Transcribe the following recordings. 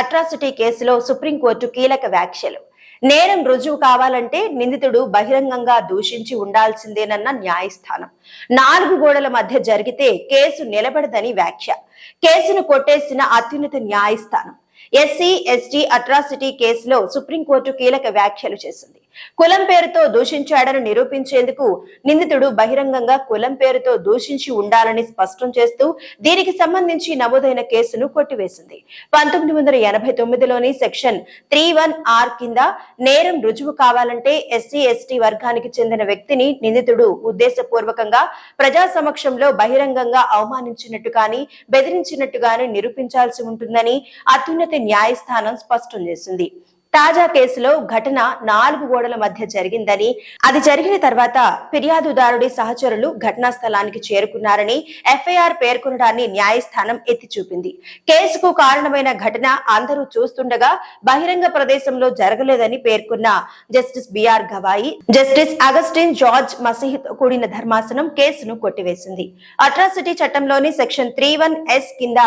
Atrocity కేసులో supreme court కీలక వ్యాఖ్యలు. నేరం రుజువు కావాలంటే నిందితుడు బహిరంగంగా దూషించి ఉండాల్సిందేనన్న న్యాయస్థానం. 4 గోడల మధ్య జరిగితే కేసు నిలబడదని వ్యాఖ్య. కేసును కొట్టేసిన అత్యున్నత న్యాయస్థానం. ఎస్సీ ఎస్టీ అట్రాసిటీ కేసులో సుప్రీంకోర్టు కీలక వ్యాఖ్యలు చేసింది. కులం పేరుతో దూషించాడని నిరూపించేందుకు నిందితుడు బహిరంగంగా కులం పేరుతో దూషించి ఉండాలని స్పష్టం చేస్తూ దీనికి సంబంధించి నమోదైన కేసును కొట్టివేసింది. 1989లోని సెక్షన్ 31R కింద నేరం రుజువు కావాలంటే ఎస్సీ ఎస్టీ వర్గానికి చెందిన వ్యక్తిని నిందితుడు ఉద్దేశపూర్వకంగా ప్రజా సమక్షంలో బహిరంగంగా అవమానించినట్టు గాని బెదిరించినట్టు గాని నిరూపించాల్సి ఉంటుందని అత్యున్నత న్యాయస్థానం స్పష్టం చేసింది. తాజా కేసులో ఘటన 4 గోడల మధ్య జరిగిందని, అది జరిగిన తర్వాత ఫిర్యాదుదారుడి సహచరులు ఘటనా స్థలానికి చేరుకున్నారని ఎఫ్ఐఆర్ పేర్కొనడాన్ని న్యాయస్థానం ఎత్తి చూపింది. కేసుకు కారణమైన ఘటన అందరూ చూస్తుండగా బహిరంగ ప్రదేశంలో జరగలేదని పేర్కొన్న justice BR Gavai, justice Augustine George మసీహ్తో కూడిన ధర్మాసనం కేసును కొట్టివేసింది. అట్రాసిటీ చట్టంలోని సెక్షన్ 31S కింద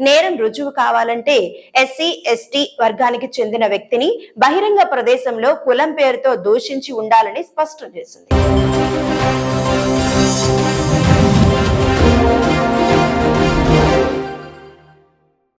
నేరం రుజువు కావాలంటే ఎస్సీ ఎస్టీ వర్గానికి చెందిన వ్యక్తిని బహిరంగ ప్రదేశంలో కులం పేరుతో దూషించి ఉండాలని స్పష్టం చేసింది.